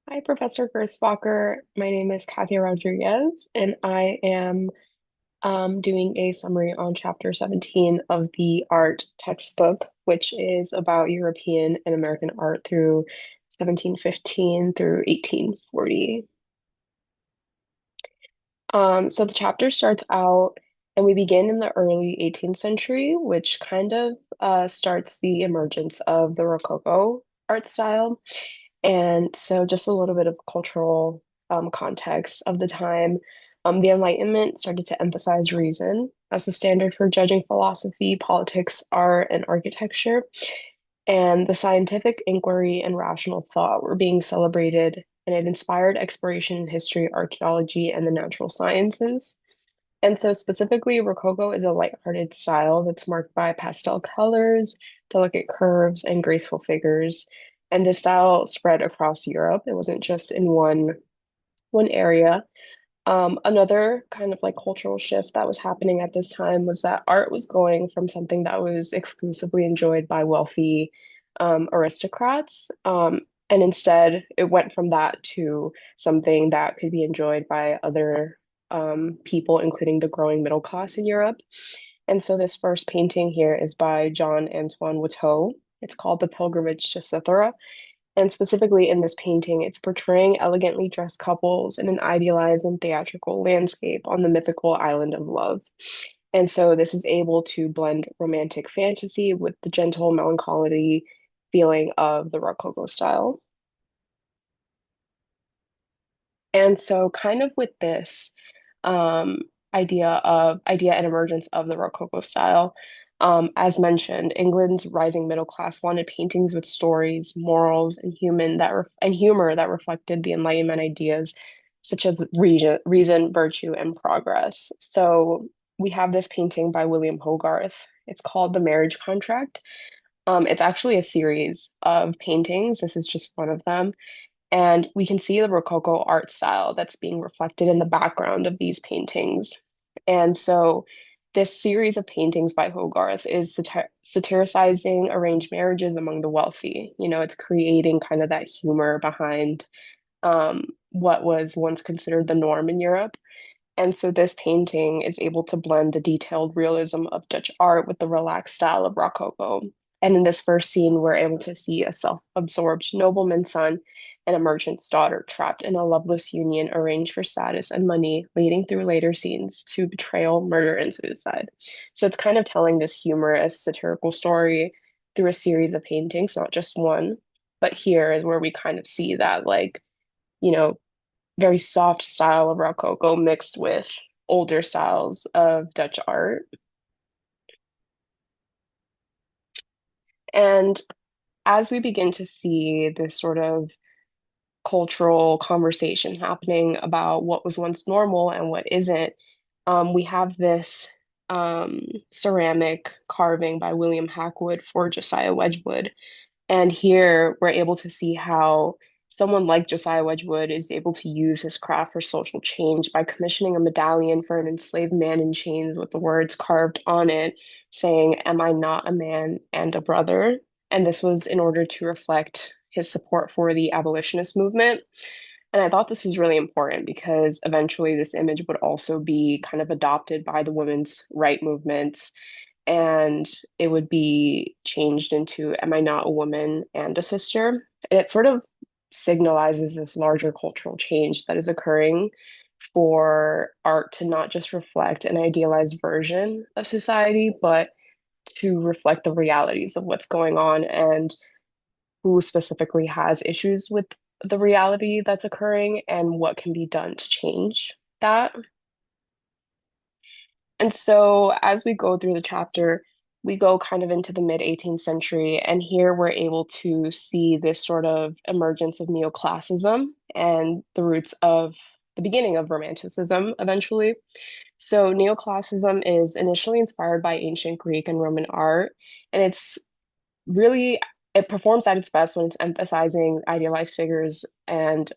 Hi, Professor Gersbacher. My name is Katia Rodriguez, and I am doing a summary on Chapter 17 of the art textbook, which is about European and American art through 1715 through 1840. So the chapter starts out, and we begin in the early 18th century, which kind of starts the emergence of the Rococo art style. And so, just a little bit of cultural context of the time. The Enlightenment started to emphasize reason as the standard for judging philosophy, politics, art, and architecture. And the scientific inquiry and rational thought were being celebrated, and it inspired exploration in history, archaeology, and the natural sciences. And so, specifically, Rococo is a lighthearted style that's marked by pastel colors, delicate curves, and graceful figures. And this style spread across Europe. It wasn't just in one area. Another kind of like cultural shift that was happening at this time was that art was going from something that was exclusively enjoyed by wealthy aristocrats, and instead it went from that to something that could be enjoyed by other people, including the growing middle class in Europe. And so this first painting here is by John Antoine Watteau. It's called The Pilgrimage to Cythera. And specifically in this painting, it's portraying elegantly dressed couples in an idealized and theatrical landscape on the mythical island of love. And so this is able to blend romantic fantasy with the gentle melancholy feeling of the Rococo style. And so kind of with this um, idea and emergence of the Rococo style, as mentioned, England's rising middle class wanted paintings with stories, morals, and humor that reflected the Enlightenment ideas, such as reason, virtue, and progress. So we have this painting by William Hogarth. It's called The Marriage Contract. It's actually a series of paintings. This is just one of them. And we can see the Rococo art style that's being reflected in the background of these paintings. And so, this series of paintings by Hogarth is satiricizing arranged marriages among the wealthy. It's creating kind of that humor behind what was once considered the norm in Europe. And so, this painting is able to blend the detailed realism of Dutch art with the relaxed style of Rococo. And in this first scene, we're able to see a self-absorbed nobleman's son and a merchant's daughter trapped in a loveless union arranged for status and money, leading through later scenes to betrayal, murder, and suicide. So it's kind of telling this humorous, satirical story through a series of paintings, not just one. But here is where we kind of see that, like, you know, very soft style of Rococo mixed with older styles of Dutch art. And as we begin to see this sort of cultural conversation happening about what was once normal and what isn't, we have this ceramic carving by William Hackwood for Josiah Wedgwood. And here we're able to see how someone like Josiah Wedgwood is able to use his craft for social change by commissioning a medallion for an enslaved man in chains with the words carved on it saying, "Am I not a man and a brother?" And this was in order to reflect his support for the abolitionist movement. And I thought this was really important because eventually this image would also be kind of adopted by the women's right movements, and it would be changed into "Am I not a woman and a sister?" And it sort of signalizes this larger cultural change that is occurring for art to not just reflect an idealized version of society, but to reflect the realities of what's going on and who specifically has issues with the reality that's occurring and what can be done to change that. And so as we go through the chapter, we go kind of into the mid 18th century, and here we're able to see this sort of emergence of neoclassicism and the roots of the beginning of Romanticism eventually. So neoclassicism is initially inspired by ancient Greek and Roman art, and really it performs at its best when it's emphasizing idealized figures and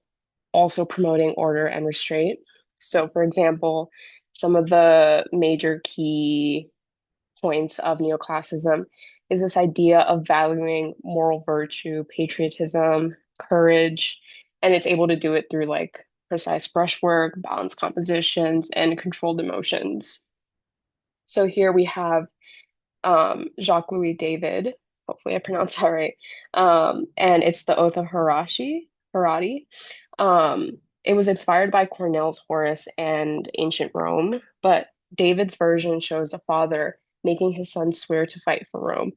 also promoting order and restraint. So, for example, some of the major key points of neoclassicism is this idea of valuing moral virtue, patriotism, courage, And it's able to do it through like precise brushwork, balanced compositions, and controlled emotions. So here we have Jacques-Louis David. Hopefully I pronounced that right. And it's the Oath of Harari. It was inspired by Cornell's Horace and ancient Rome, but David's version shows a father making his son swear to fight for Rome,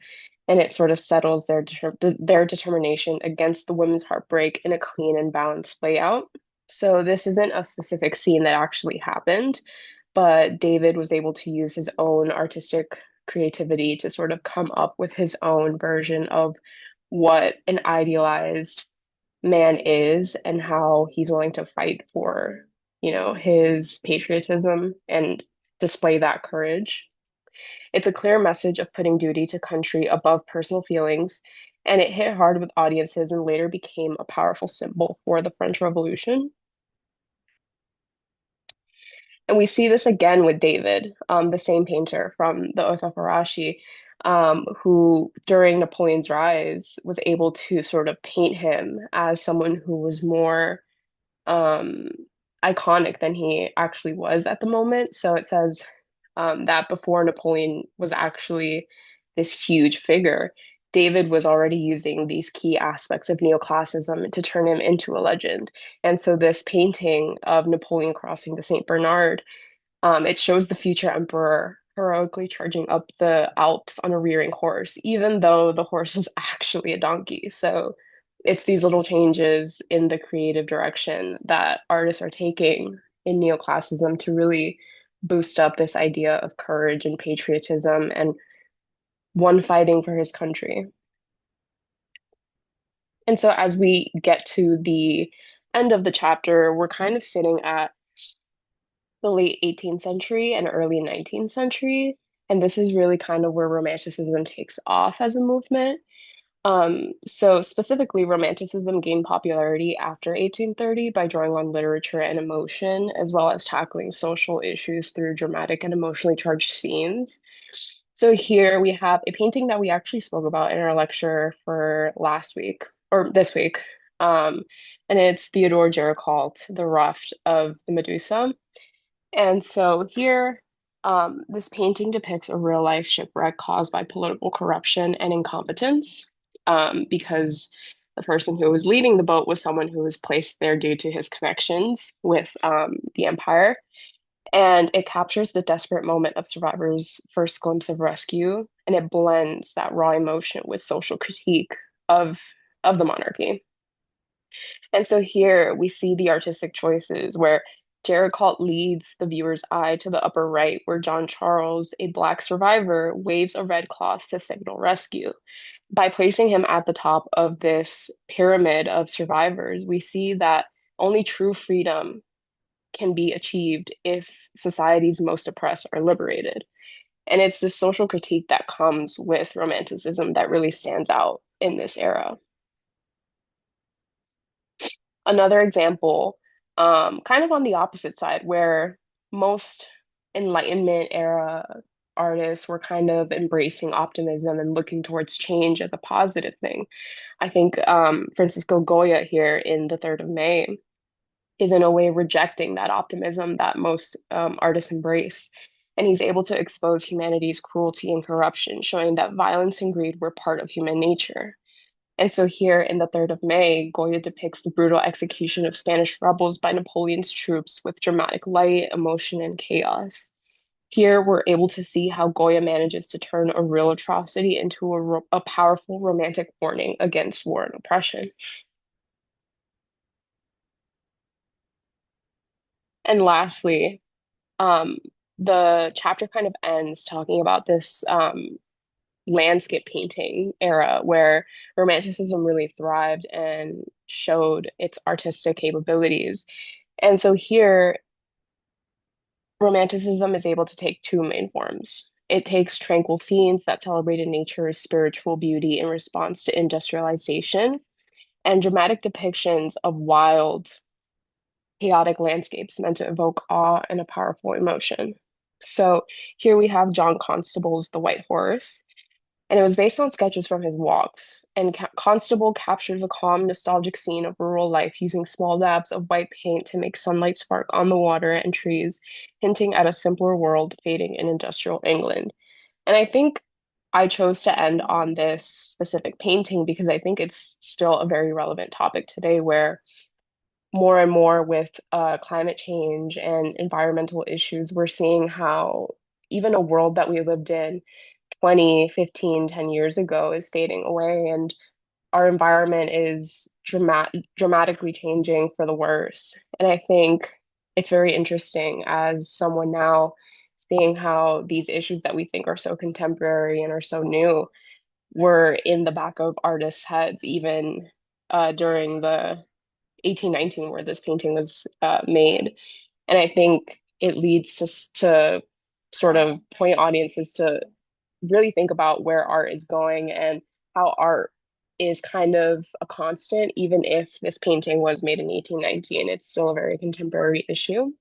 and it sort of settles their determination against the women's heartbreak in a clean and balanced layout. So this isn't a specific scene that actually happened, but David was able to use his own artistic creativity to sort of come up with his own version of what an idealized man is and how he's willing to fight for, his patriotism and display that courage. It's a clear message of putting duty to country above personal feelings, and it hit hard with audiences and later became a powerful symbol for the French Revolution. And we see this again with David, the same painter from the Oath of Arashi, who during Napoleon's rise was able to sort of paint him as someone who was more um, iconic than he actually was at the moment. So it says that before Napoleon was actually this huge figure, David was already using these key aspects of neoclassicism to turn him into a legend. And so this painting of Napoleon crossing the St. Bernard, it shows the future emperor heroically charging up the Alps on a rearing horse, even though the horse is actually a donkey. So it's these little changes in the creative direction that artists are taking in neoclassicism to really boost up this idea of courage and patriotism and one fighting for his country. And so as we get to the end of the chapter, we're kind of sitting at the late 18th century and early 19th century. And this is really kind of where Romanticism takes off as a movement. So specifically, Romanticism gained popularity after 1830 by drawing on literature and emotion, as well as tackling social issues through dramatic and emotionally charged scenes. So here we have a painting that we actually spoke about in our lecture for last week or this week. Um, and it's Theodore Géricault, The Raft of the Medusa. And so here, this painting depicts a real life shipwreck caused by political corruption and incompetence, because the person who was leading the boat was someone who was placed there due to his connections with the empire. And it captures the desperate moment of survivors' first glimpse of rescue, and it blends that raw emotion with social critique of the monarchy. And so here we see the artistic choices where Jericho leads the viewer's eye to the upper right, where John Charles, a Black survivor, waves a red cloth to signal rescue. By placing him at the top of this pyramid of survivors, we see that only true freedom can be achieved if society's most oppressed are liberated. And it's this social critique that comes with Romanticism that really stands out in this era. Another example, kind of on the opposite side, where most Enlightenment era artists were kind of embracing optimism and looking towards change as a positive thing. I think Francisco Goya here in The Third of May is in a way rejecting that optimism that most artists embrace. And he's able to expose humanity's cruelty and corruption, showing that violence and greed were part of human nature. And so here in The Third of May, Goya depicts the brutal execution of Spanish rebels by Napoleon's troops with dramatic light, emotion, and chaos. Here we're able to see how Goya manages to turn a real atrocity into a powerful romantic warning against war and oppression. And lastly, um, the chapter kind of ends talking about this landscape painting era where Romanticism really thrived and showed its artistic capabilities. And so here, Romanticism is able to take two main forms. It takes tranquil scenes that celebrated nature's spiritual beauty in response to industrialization, and dramatic depictions of wild, chaotic landscapes meant to evoke awe and a powerful emotion. So here we have John Constable's The White Horse. And it was based on sketches from his walks. And Constable captured the calm, nostalgic scene of rural life using small dabs of white paint to make sunlight spark on the water and trees, hinting at a simpler world fading in industrial England. And I think I chose to end on this specific painting because I think it's still a very relevant topic today, where more and more with climate change and environmental issues, we're seeing how even a world that we lived in 20, 15, 10 years ago is fading away, and our environment is dramatically changing for the worse. And I think it's very interesting as someone now seeing how these issues that we think are so contemporary and are so new were in the back of artists' heads even during the 1819 where this painting was made. And I think it leads to sort of point audiences to really think about where art is going and how art is kind of a constant, even if this painting was made in 1819, it's still a very contemporary issue.